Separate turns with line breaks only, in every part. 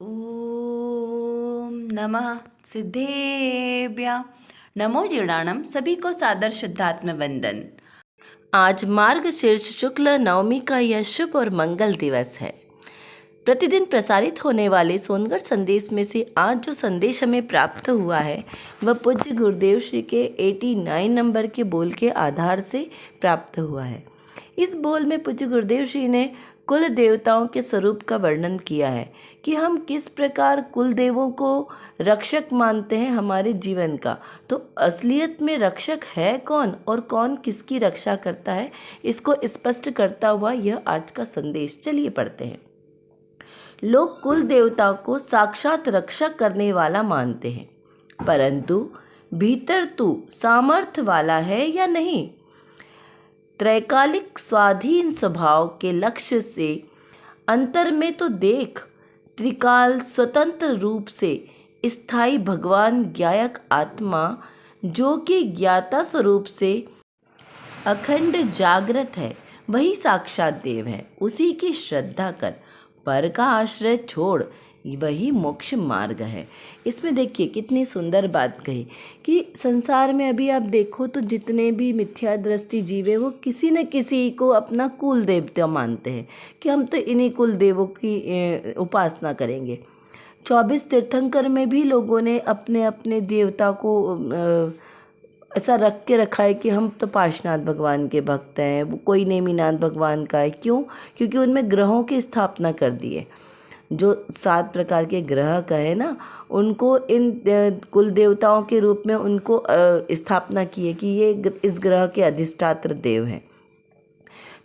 ओम नमः सिद्धेभ्य नमो जीर्णाणम। सभी को सादर शुद्धात्म वंदन।
आज मार्गशीर्ष शुक्ल नवमी का यह शुभ और मंगल दिवस है। प्रतिदिन प्रसारित होने वाले सोनगढ़ संदेश में से आज जो संदेश हमें प्राप्त हुआ है वह पूज्य गुरुदेव श्री के 89 नंबर के बोल के आधार से प्राप्त हुआ है। इस बोल में पूज्य गुरुदेव श्री ने कुल देवताओं के स्वरूप का वर्णन किया है कि हम किस प्रकार कुल देवों को रक्षक मानते हैं हमारे जीवन का। तो असलियत में रक्षक है कौन और कौन किसकी रक्षा करता है, इसको स्पष्ट करता हुआ यह आज का संदेश। चलिए पढ़ते हैं। लोग कुल देवता को साक्षात रक्षा करने वाला मानते हैं, परंतु भीतर तू सामर्थ्य वाला है या नहीं। त्रैकालिक स्वाधीन स्वभाव के लक्ष्य से अंतर में तो देख, त्रिकाल स्वतंत्र रूप से स्थायी भगवान ज्ञायक आत्मा जो कि ज्ञाता स्वरूप से अखंड जागृत है, वही साक्षात देव है। उसी की श्रद्धा कर, पर का आश्रय छोड़, वही मोक्ष मार्ग है। इसमें देखिए कितनी सुंदर बात कही कि संसार में अभी आप देखो तो जितने भी मिथ्या दृष्टि जीव है वो किसी न किसी को अपना कुल देवता मानते हैं कि हम तो इन्हीं कुल देवों की उपासना करेंगे। 24 तीर्थंकर में भी लोगों ने अपने अपने देवता को ऐसा रख के रखा है कि हम तो पार्श्वनाथ भगवान के भक्त हैं, वो कोई नेमिनाथ भगवान का है। क्यों? क्योंकि उनमें ग्रहों की स्थापना कर दी है। जो 7 प्रकार के ग्रह का है ना, उनको इन कुल देवताओं के रूप में उनको स्थापना की है कि ये इस ग्रह के अधिष्ठात्र देव हैं।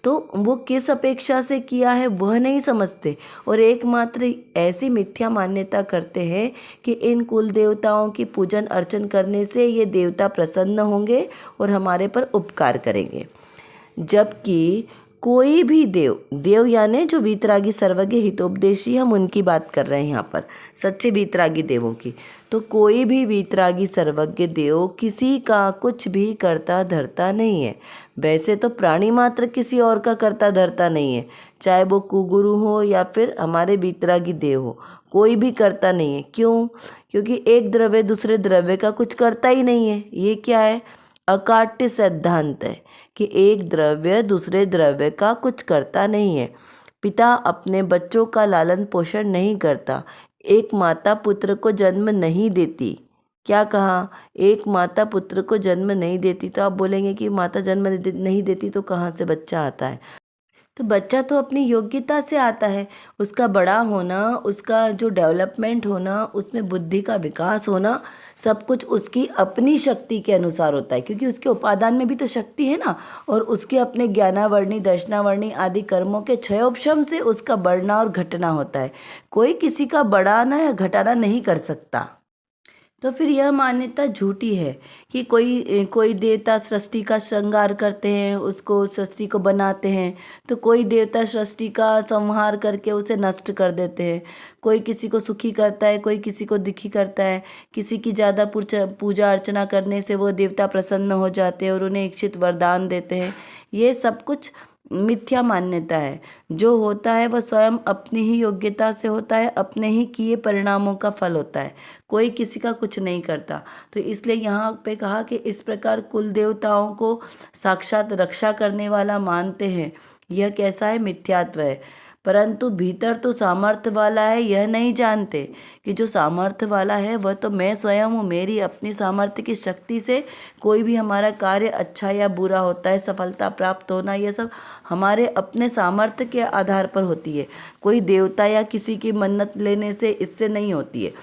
तो वो किस अपेक्षा से किया है वह नहीं समझते और एकमात्र ऐसी मिथ्या मान्यता करते हैं कि इन कुल देवताओं की पूजन अर्चन करने से ये देवता प्रसन्न होंगे और हमारे पर उपकार करेंगे। जबकि कोई भी देव यानी जो वीतरागी सर्वज्ञ हितोपदेशी, हम उनकी बात कर रहे हैं यहाँ पर, सच्चे वीतरागी देवों की। तो कोई भी वीतरागी सर्वज्ञ देव किसी का कुछ भी करता धरता नहीं है। वैसे तो प्राणी मात्र किसी और का करता धरता नहीं है, चाहे वो कुगुरु हो या फिर हमारे वीतरागी देव हो, कोई भी करता नहीं है। क्यों? क्योंकि एक द्रव्य दूसरे द्रव्य का कुछ करता ही नहीं है। ये क्या है? अकाट्य सिद्धांत है कि एक द्रव्य दूसरे द्रव्य का कुछ करता नहीं है। पिता अपने बच्चों का लालन पोषण नहीं करता, एक माता पुत्र को जन्म नहीं देती। क्या कहा? एक माता पुत्र को जन्म नहीं देती। तो आप बोलेंगे कि माता जन्म नहीं देती तो कहाँ से बच्चा आता है? तो बच्चा तो अपनी योग्यता से आता है। उसका बड़ा होना, उसका जो डेवलपमेंट होना, उसमें बुद्धि का विकास होना, सब कुछ उसकी अपनी शक्ति के अनुसार होता है, क्योंकि उसके उपादान में भी तो शक्ति है ना। और उसके अपने ज्ञानावर्णी दर्शनावर्णी आदि कर्मों के क्षयोपशम से उसका बढ़ना और घटना होता है। कोई किसी का बढ़ाना या घटाना नहीं कर सकता। तो फिर यह मान्यता झूठी है कि कोई देवता सृष्टि का श्रृंगार करते हैं, उसको सृष्टि को बनाते हैं, तो कोई देवता सृष्टि का संहार करके उसे नष्ट कर देते हैं। कोई किसी को सुखी करता है, कोई किसी को दुखी करता है। किसी की ज़्यादा पूजा अर्चना करने से वो देवता प्रसन्न हो जाते हैं और उन्हें इच्छित वरदान देते हैं। ये सब कुछ मिथ्या मान्यता है। जो होता है वह स्वयं अपनी ही योग्यता से होता है, अपने ही किए परिणामों का फल होता है। कोई किसी का कुछ नहीं करता। तो इसलिए यहाँ पे कहा कि इस प्रकार कुल देवताओं को साक्षात रक्षा करने वाला मानते हैं, यह कैसा है? मिथ्यात्व है। परंतु भीतर तो सामर्थ्य वाला है, यह नहीं जानते कि जो सामर्थ्य वाला है वह तो मैं स्वयं हूँ। मेरी अपनी सामर्थ्य की शक्ति से कोई भी हमारा कार्य अच्छा या बुरा होता है, सफलता प्राप्त होना, यह सब हमारे अपने सामर्थ्य के आधार पर होती है। कोई देवता या किसी की मन्नत लेने से इससे नहीं होती है।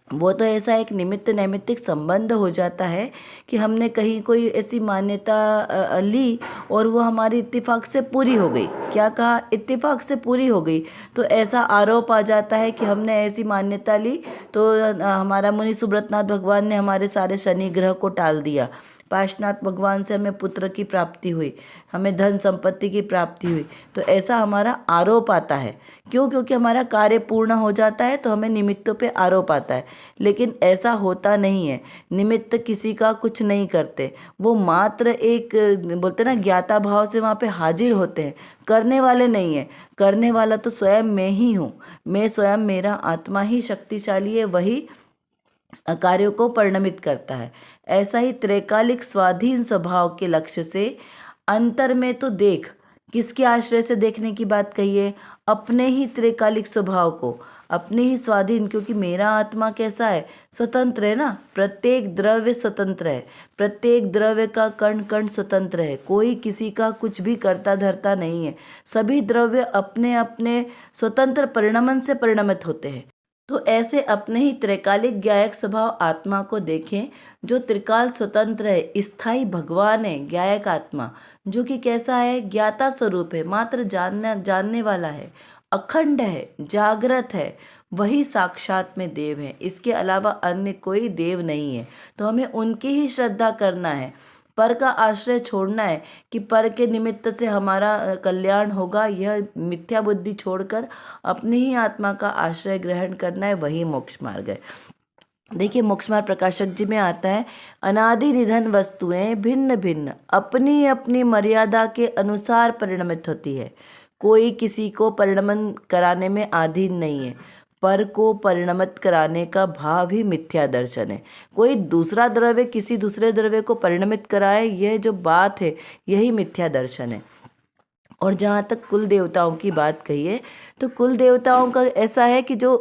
वो तो ऐसा एक निमित्त नैमित्तिक संबंध हो जाता है कि हमने कहीं कोई ऐसी मान्यता ली और वो हमारी इत्तेफाक से पूरी हो गई। क्या कहा? इत्तेफाक से पूरी हो गई। तो ऐसा आरोप आ जाता है कि हमने ऐसी मान्यता ली तो हमारा मुनि सुब्रतनाथ भगवान ने हमारे सारे शनि ग्रह को टाल दिया। पार्श्वनाथ भगवान से हमें पुत्र की प्राप्ति हुई, हमें धन संपत्ति की प्राप्ति हुई, तो ऐसा हमारा आरोप आता है। क्यों? क्योंकि हमारा कार्य पूर्ण हो जाता है तो हमें निमित्तों पे आरोप आता है। लेकिन ऐसा होता नहीं है, निमित्त किसी का कुछ नहीं करते, वो मात्र एक बोलते ना ज्ञाता भाव से वहाँ पे हाजिर होते हैं, करने वाले नहीं है। करने वाला तो स्वयं मैं ही हूँ, मैं स्वयं, मेरा आत्मा ही शक्तिशाली है, वही कार्यों को परिणमित करता है। ऐसा ही त्रैकालिक स्वाधीन स्वभाव के लक्ष्य से अंतर में तो देख, किसके आश्रय से देखने की बात कही है? अपने ही त्रैकालिक स्वभाव को, अपने ही स्वाधीन, क्योंकि मेरा आत्मा कैसा है? स्वतंत्र है ना, प्रत्येक द्रव्य स्वतंत्र है, प्रत्येक द्रव्य का कण कण स्वतंत्र है, कोई किसी का कुछ भी करता धरता नहीं है। सभी द्रव्य अपने अपने स्वतंत्र परिणमन से परिणमित होते हैं। तो ऐसे अपने ही त्रैकालिक ज्ञायक स्वभाव आत्मा को देखें, जो त्रिकाल स्वतंत्र है, स्थायी भगवान है, ज्ञायक आत्मा, जो कि कैसा है? ज्ञाता स्वरूप है, मात्र जानने वाला है, अखंड है, जागृत है, वही साक्षात में देव है। इसके अलावा अन्य कोई देव नहीं है। तो हमें उनकी ही श्रद्धा करना है, पर का आश्रय छोड़ना है कि पर के निमित्त से हमारा कल्याण होगा, यह मिथ्या बुद्धि छोड़कर अपनी ही आत्मा का आश्रय ग्रहण करना है, वही मोक्ष मार्ग है। देखिए, मोक्ष मार्ग प्रकाशक जी में आता है, अनादि निधन वस्तुएं भिन्न भिन्न अपनी अपनी मर्यादा के अनुसार परिणमित होती है। कोई किसी को परिणमन कराने में अधीन नहीं है। पर को परिणमित कराने का भाव ही मिथ्या दर्शन है। कोई दूसरा द्रव्य किसी दूसरे द्रव्य को परिणमित कराए, यह जो बात है, यही मिथ्या दर्शन है। और जहाँ तक कुल देवताओं की बात कही है, तो कुल देवताओं का ऐसा है कि जो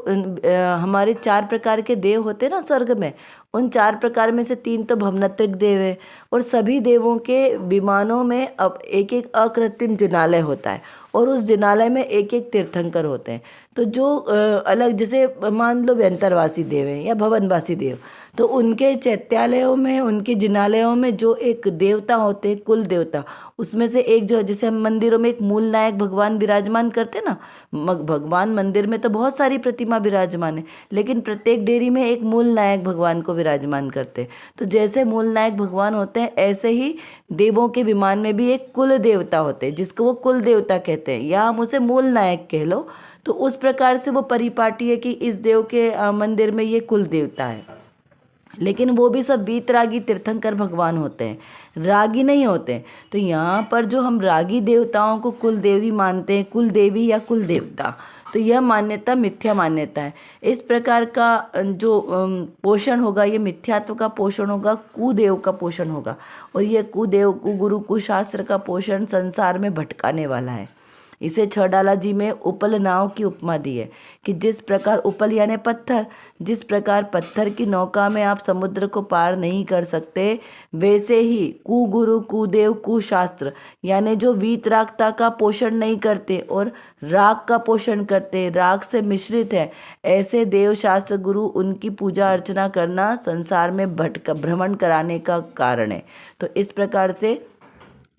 हमारे 4 प्रकार के देव होते हैं ना स्वर्ग में, उन 4 प्रकार में से 3 तो भवनत्रिक देव है, और सभी देवों के विमानों में अब एक एक अकृत्रिम जिनालय होता है, और उस जिनालय में एक एक तीर्थंकर होते हैं। तो जो अलग, जैसे मान लो व्यंतरवासी देव हैं या भवनवासी देव, तो उनके चैत्यालयों में, उनके जिनालयों में जो एक देवता होते हैं, कुल देवता, उसमें से एक जो है, जैसे हम मंदिरों में एक मूल नायक भगवान विराजमान करते ना, भगवान मंदिर में तो बहुत सारी प्रतिमा विराजमान है, लेकिन प्रत्येक डेरी में एक मूल नायक भगवान को विराजमान करते हैं। तो जैसे मूल नायक भगवान होते हैं, ऐसे ही देवों के विमान में भी एक कुल देवता होते हैं, जिसको वो कुल देवता कहते हैं, या हम उसे मूल नायक कह लो। तो उस प्रकार से वो परिपाटी है कि इस देव के मंदिर में ये कुल देवता है। लेकिन वो भी सब वीतरागी तीर्थंकर भगवान होते हैं, रागी नहीं होते हैं। तो यहाँ पर जो हम रागी देवताओं को कुल देवी मानते हैं, कुल देवी या कुल देवता, तो यह मान्यता मिथ्या मान्यता है। इस प्रकार का जो पोषण होगा, ये मिथ्यात्व का पोषण होगा, कुदेव का पोषण होगा, और ये कुदेव, कुगुरु, कुशास्त्र का पोषण संसार में भटकाने वाला है। इसे छड़ाला जी में उपल नाव की उपमा दी है कि जिस प्रकार उपल यानी पत्थर, जिस प्रकार पत्थर की नौका में आप समुद्र को पार नहीं कर सकते, वैसे ही कुगुरु, कुदेव, कुशास्त्र यानी जो वीतरागता का पोषण नहीं करते और राग का पोषण करते, राग से मिश्रित है, ऐसे देव शास्त्र गुरु, उनकी पूजा अर्चना करना संसार में भ्रमण कराने का कारण है। तो इस प्रकार से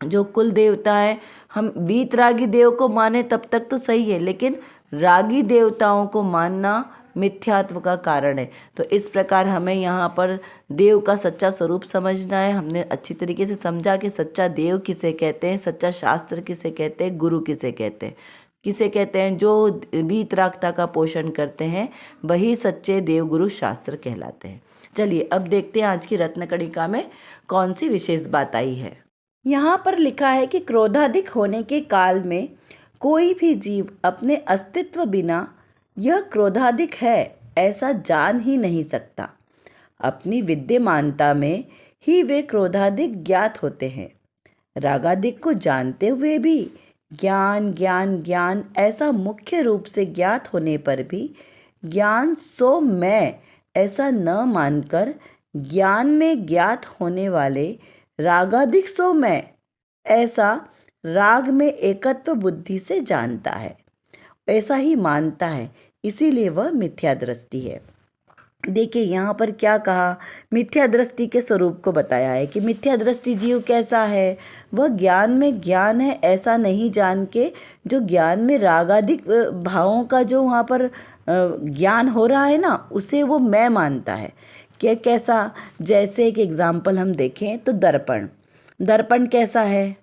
जो कुल देवता है, हम वीतरागी देव को माने तब तक तो सही है, लेकिन रागी देवताओं को मानना मिथ्यात्व का कारण है। तो इस प्रकार हमें यहाँ पर देव का सच्चा स्वरूप समझना है। हमने अच्छी तरीके से समझा कि सच्चा देव किसे कहते हैं, सच्चा शास्त्र किसे कहते हैं, गुरु किसे कहते हैं। किसे कहते हैं? जो वीतरागता का पोषण करते हैं, वही सच्चे देव गुरु शास्त्र कहलाते हैं। चलिए अब देखते हैं आज की रत्नकणिका में कौन सी विशेष बात आई है। यहाँ पर लिखा है कि क्रोधाधिक होने के काल में कोई भी जीव अपने अस्तित्व बिना यह क्रोधाधिक है ऐसा जान ही नहीं सकता। अपनी विद्यमानता में ही वे क्रोधाधिक ज्ञात होते हैं। रागाधिक को जानते हुए भी ज्ञान ज्ञान ज्ञान ऐसा मुख्य रूप से ज्ञात होने पर भी ज्ञान सो मैं ऐसा न मानकर ज्ञान में ज्ञात होने वाले रागाधिक सो मैं ऐसा राग में एकत्व बुद्धि से जानता है, ऐसा ही मानता है, इसीलिए वह मिथ्या दृष्टि है। देखिए यहाँ पर क्या कहा, मिथ्या दृष्टि के स्वरूप को बताया है कि मिथ्या दृष्टि जीव कैसा है, वह ज्ञान में ज्ञान है ऐसा नहीं जान के, जो ज्ञान में रागाधिक भावों का जो वहाँ पर ज्ञान हो रहा है ना, उसे वो मैं मानता है।
क्या कैसा, जैसे एक एग्जाम्पल हम देखें तो दर्पण, दर्पण कैसा है?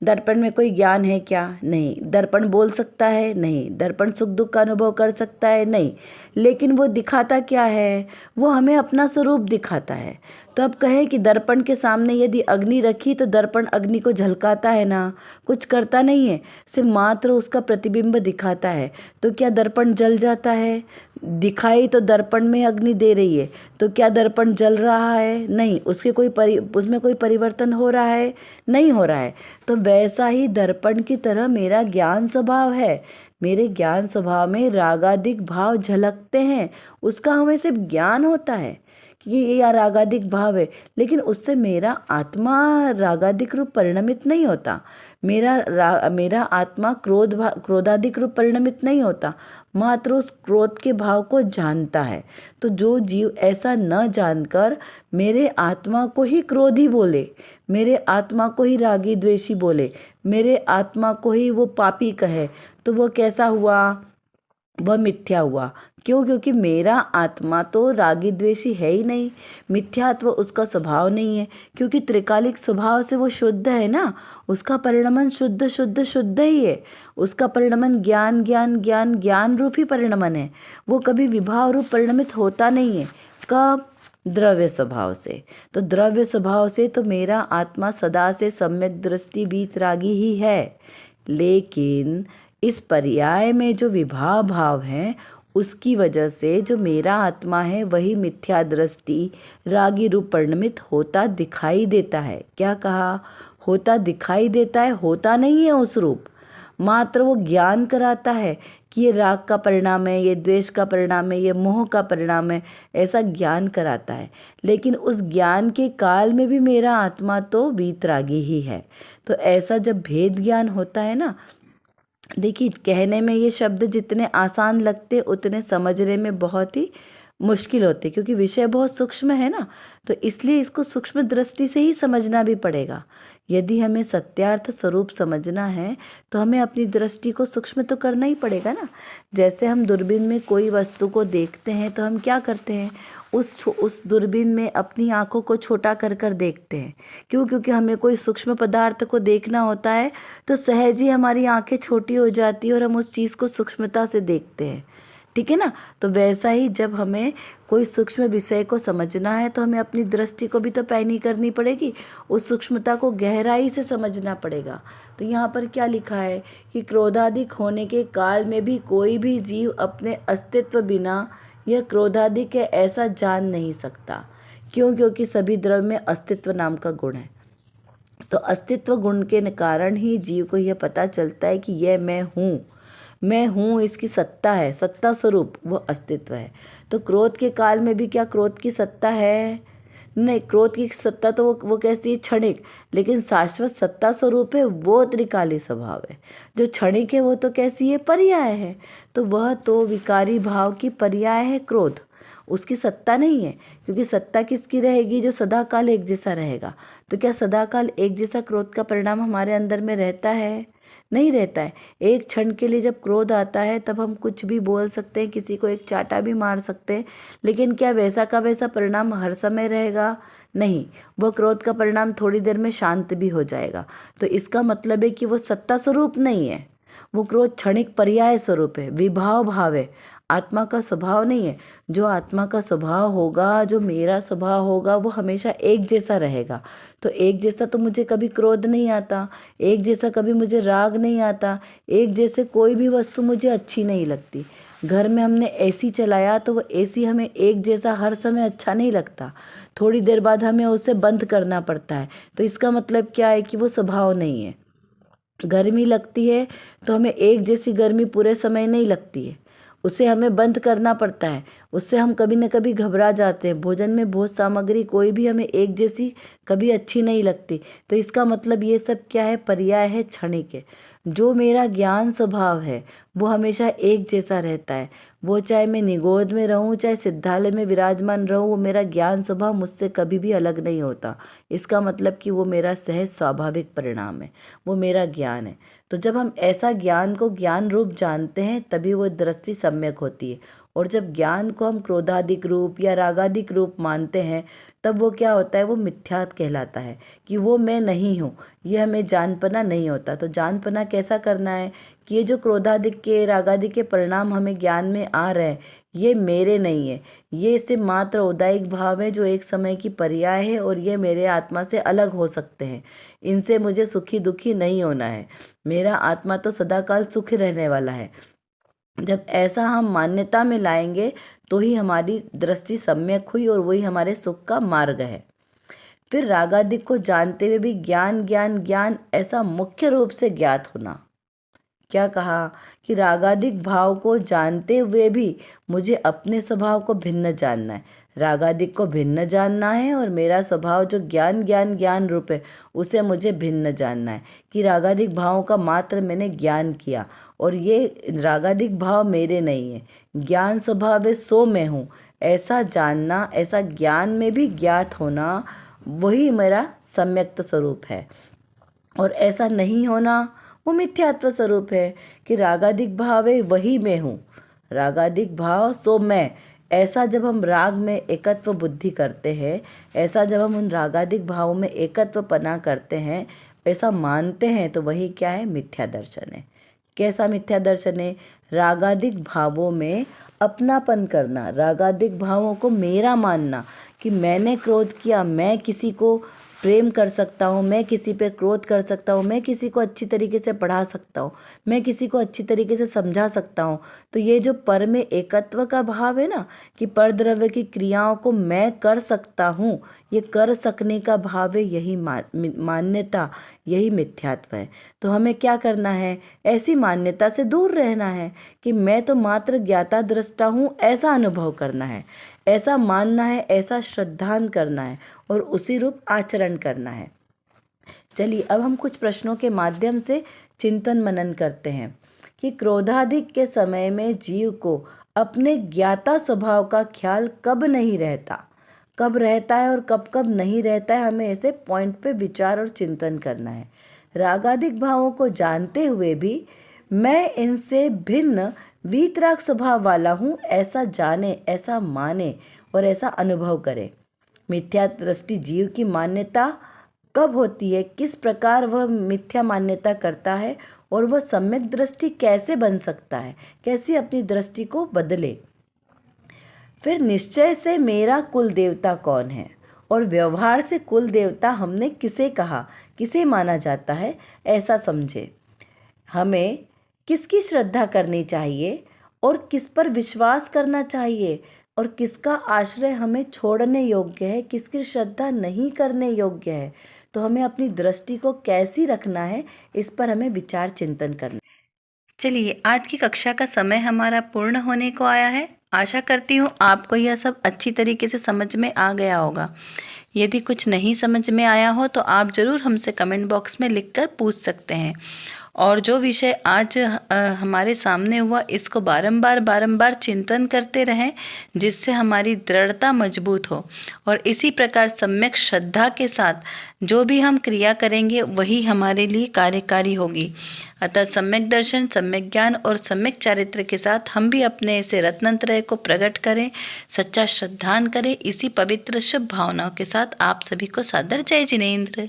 दर्पण में कोई ज्ञान है क्या? नहीं। दर्पण बोल सकता है? नहीं। दर्पण सुख दुख का अनुभव कर सकता है? नहीं। लेकिन वो दिखाता क्या है? वो हमें अपना स्वरूप दिखाता है। तो अब कहें कि दर्पण के सामने यदि अग्नि रखी तो दर्पण अग्नि को झलकाता है ना, कुछ करता नहीं है, सिर्फ मात्र उसका प्रतिबिंब दिखाता है। तो क्या दर्पण जल जाता है? दिखाई तो दर्पण में अग्नि दे रही है, तो क्या दर्पण जल रहा है? नहीं। उसमें कोई परिवर्तन हो रहा है? नहीं हो रहा है। तो वैसा ही दर्पण की तरह मेरा ज्ञान स्वभाव है। मेरे ज्ञान स्वभाव में रागादिक भाव झलकते हैं, उसका हमें सिर्फ ज्ञान होता है कि ये रागादिक भाव है, लेकिन उससे मेरा आत्मा रागादिक रूप परिणमित नहीं होता। मेरा आत्मा क्रोधादिक रूप परिणमित नहीं होता, मात्र उस क्रोध के भाव को जानता है। तो जो जीव ऐसा न जानकर मेरे आत्मा को ही क्रोधी बोले, मेरे आत्मा को ही रागी द्वेषी बोले, मेरे आत्मा को ही वो पापी कहे, तो वो कैसा हुआ? वह मिथ्या हुआ। क्यों? क्योंकि मेरा आत्मा तो रागी द्वेषी है ही नहीं, मिथ्यात्व उसका स्वभाव नहीं है, क्योंकि त्रिकालिक स्वभाव से वो शुद्ध है ना, उसका परिणमन शुद्ध शुद्ध शुद्ध ही है। उसका परिणमन ज्ञान ज्ञान ज्ञान ज्ञान रूप ही परिणमन है, वो कभी विभाव रूप परिणमित होता नहीं है। कब? द्रव्य स्वभाव से। तो द्रव्य स्वभाव से तो मेरा आत्मा सदा से सम्यक दृष्टि वीतरागी ही है, लेकिन इस पर्याय में जो विभाव भाव है उसकी वजह से जो मेरा आत्मा है वही मिथ्या दृष्टि रागी रूप परिणमित होता दिखाई देता है। क्या कहा? होता दिखाई देता है, होता नहीं है उस रूप, मात्र वो ज्ञान कराता है कि ये राग का परिणाम है, ये द्वेष का परिणाम है, ये मोह का परिणाम है, ऐसा ज्ञान कराता है। लेकिन उस ज्ञान के काल में भी मेरा आत्मा तो वीतरागी ही है। तो ऐसा जब भेद ज्ञान होता है ना, देखिए कहने में ये शब्द जितने आसान लगते उतने समझने में बहुत ही मुश्किल होते, क्योंकि विषय बहुत सूक्ष्म है ना, तो इसलिए इसको सूक्ष्म दृष्टि से ही समझना भी पड़ेगा। यदि हमें सत्यार्थ स्वरूप समझना है तो हमें अपनी दृष्टि को सूक्ष्म तो करना ही पड़ेगा ना। जैसे हम दूरबीन में कोई वस्तु को देखते हैं तो हम क्या करते हैं, उस दूरबीन में अपनी आँखों को छोटा कर कर देखते हैं। क्यों? क्योंकि हमें कोई सूक्ष्म पदार्थ को देखना होता है तो सहज ही हमारी आँखें छोटी हो जाती है और हम उस चीज़ को सूक्ष्मता से देखते हैं। ठीक है ना। तो वैसा ही जब हमें कोई सूक्ष्म विषय को समझना है तो हमें अपनी दृष्टि को भी तो पैनी करनी पड़ेगी, उस सूक्ष्मता को गहराई से समझना पड़ेगा। तो यहाँ पर क्या लिखा है कि क्रोधाधिक होने के काल में भी कोई भी जीव अपने अस्तित्व बिना यह क्रोधाधिक है ऐसा जान नहीं सकता। क्यों? क्योंकि सभी द्रव्य में अस्तित्व नाम का गुण है। तो अस्तित्व गुण के कारण ही जीव को यह पता चलता है कि यह मैं हूँ, इसकी सत्ता है, सत्ता स्वरूप वो अस्तित्व है। तो क्रोध के काल में भी क्या क्रोध की सत्ता है? नहीं। क्रोध की सत्ता तो वो कैसी है? क्षणिक। लेकिन शाश्वत सत्ता स्वरूप है वो त्रिकाली स्वभाव है। जो क्षणिक है वो तो कैसी है? पर्याय है। तो वह तो विकारी भाव की पर्याय है क्रोध, उसकी सत्ता नहीं है। क्योंकि सत्ता किसकी रहेगी? जो सदाकाल एक जैसा रहेगा। तो क्या सदाकाल एक जैसा क्रोध का परिणाम हमारे अंदर में रहता है? नहीं रहता है। एक क्षण के लिए जब क्रोध आता है तब हम कुछ भी बोल सकते हैं, किसी को एक चाटा भी मार सकते हैं, लेकिन क्या वैसा का वैसा परिणाम हर समय रहेगा? नहीं। वह क्रोध का परिणाम थोड़ी देर में शांत भी हो जाएगा। तो इसका मतलब है कि वो सत्ता स्वरूप नहीं है, वो क्रोध क्षणिक पर्याय स्वरूप है, विभाव भाव है, आत्मा का स्वभाव नहीं है। जो आत्मा का स्वभाव होगा, जो मेरा स्वभाव होगा, वो हमेशा एक जैसा रहेगा। तो एक जैसा तो मुझे कभी क्रोध नहीं आता, एक जैसा कभी मुझे राग नहीं आता, एक जैसे कोई भी वस्तु मुझे अच्छी नहीं लगती। घर में हमने एसी चलाया तो वो एसी हमें एक जैसा हर समय अच्छा नहीं लगता, थोड़ी देर बाद हमें उसे बंद करना पड़ता है। तो इसका मतलब क्या है कि वो स्वभाव नहीं है। गर्मी लगती है तो हमें एक जैसी गर्मी पूरे समय नहीं लगती है, उसे हमें बंद करना पड़ता है, उससे हम कभी न कभी घबरा जाते हैं। भोजन में भोज सामग्री कोई भी हमें एक जैसी कभी अच्छी नहीं लगती। तो इसका मतलब ये सब क्या है? पर्याय है, क्षणिक है। जो मेरा ज्ञान स्वभाव है वो हमेशा एक जैसा रहता है। वो चाहे मैं निगोद में रहूं, चाहे सिद्धालय में विराजमान रहूं, वो मेरा ज्ञान स्वभाव मुझसे कभी भी अलग नहीं होता। इसका मतलब कि वो मेरा सहज स्वाभाविक परिणाम है, वो मेरा ज्ञान है। तो जब हम ऐसा ज्ञान को ज्ञान रूप जानते हैं तभी वो दृष्टि सम्यक होती है। और जब ज्ञान को हम क्रोधादिक रूप या रागादिक रूप मानते हैं तब वो क्या होता है, वो मिथ्यात कहलाता है कि वो मैं नहीं हूँ। ये हमें जानपना नहीं होता। तो जानपना कैसा करना है कि ये जो क्रोधादिक के रागादिक के परिणाम हमें ज्ञान में आ रहे हैं ये मेरे नहीं है, ये सिर्फ मात्र औदायिक भाव है जो एक समय की पर्याय है और ये मेरे आत्मा से अलग हो सकते हैं। इनसे मुझे सुखी दुखी नहीं होना है। मेरा आत्मा तो सदाकाल सुखी रहने वाला है। जब ऐसा हम मान्यता में लाएंगे तो ही हमारी दृष्टि सम्यक हुई और वही हमारे सुख का मार्ग है। फिर रागादिक को जानते हुए भी ज्ञान ज्ञान ज्ञान ऐसा मुख्य रूप से ज्ञात होना। क्या कहा कि रागादिक भाव को जानते हुए भी मुझे अपने स्वभाव को भिन्न जानना है। रागादिक को भिन्न जानना है और मेरा स्वभाव जो ज्ञान ज्ञान ज्ञान रूप है उसे मुझे भिन्न जानना है कि रागादिक भावों का मात्र मैंने ज्ञान किया और ये रागादिक भाव मेरे नहीं है, ज्ञान स्वभाव है सो मैं हूँ, ऐसा जानना, ऐसा ज्ञान में भी ज्ञात होना वही मेरा सम्यक्त स्वरूप है। और ऐसा नहीं होना वो मिथ्यात्व स्वरूप है कि रागादिक भाव है वही मैं हूँ, रागादिक भाव सो मैं। ऐसा जब हम राग में एकत्व बुद्धि करते हैं, ऐसा जब हम उन रागादिक भावों में एकत्व पना करते हैं, ऐसा मानते हैं तो वही क्या है, मिथ्या दर्शन है। कैसा मिथ्या दर्शन है? रागादिक भावों में अपनापन करना, रागादिक भावों को मेरा मानना कि मैंने क्रोध किया, मैं किसी को प्रेम कर सकता हूँ, मैं किसी पे क्रोध कर सकता हूँ, मैं किसी को अच्छी तरीके से पढ़ा सकता हूँ, मैं किसी को अच्छी तरीके से समझा सकता हूँ। तो ये जो पर में एकत्व का भाव है ना कि पर द्रव्य की क्रियाओं को मैं कर सकता हूँ, ये कर सकने का भाव है, यही मान्यता, यही मिथ्यात्व है। तो हमें क्या करना है, ऐसी मान्यता से दूर रहना है कि मैं तो मात्र ज्ञाता दृष्टा हूँ, ऐसा अनुभव करना है, ऐसा मानना है, ऐसा श्रद्धान करना है और उसी रूप आचरण करना है। चलिए अब हम कुछ प्रश्नों के माध्यम से चिंतन मनन करते हैं कि क्रोधादिक के समय में जीव को अपने ज्ञाता स्वभाव का ख्याल कब नहीं रहता, कब रहता है और कब कब नहीं रहता है। हमें ऐसे पॉइंट पे विचार और चिंतन करना है। रागादिक भावों को जानते हुए भी मैं इनसे भिन्न वीतराग स्वभाव वाला हूँ, ऐसा जाने, ऐसा माने और ऐसा अनुभव करे। मिथ्या दृष्टि जीव की मान्यता कब होती है, किस प्रकार वह मिथ्या मान्यता करता है और वह सम्यक दृष्टि कैसे बन सकता है, कैसे अपनी दृष्टि को बदले। फिर निश्चय से मेरा कुल देवता कौन है और व्यवहार से कुल देवता हमने किसे कहा, किसे माना जाता है, ऐसा समझे। हमें किसकी श्रद्धा करनी चाहिए और किस पर विश्वास करना चाहिए और किसका आश्रय हमें छोड़ने योग्य है, किसकी श्रद्धा नहीं करने योग्य है। तो हमें अपनी दृष्टि को कैसी रखना है, इस पर हमें विचार चिंतन करना।
चलिए आज की कक्षा का समय हमारा पूर्ण होने को आया है। आशा करती हूँ आपको यह सब अच्छी तरीके से समझ में आ गया होगा। यदि कुछ नहीं समझ में आया हो तो आप ज़रूर हमसे कमेंट बॉक्स में लिखकर पूछ सकते हैं। और जो विषय आज हमारे सामने हुआ इसको बारंबार चिंतन करते रहें, जिससे हमारी दृढ़ता मजबूत हो और इसी प्रकार सम्यक श्रद्धा के साथ जो भी हम क्रिया करेंगे वही हमारे लिए कार्यकारी होगी। अतः सम्यक दर्शन, सम्यक ज्ञान और सम्यक चारित्र के साथ हम भी अपने ऐसे रत्नत्रय को प्रकट करें, सच्चा श्रद्धान करें। इसी पवित्र शुभ भावनाओं के साथ आप सभी को सादर जय जिनेंद्र।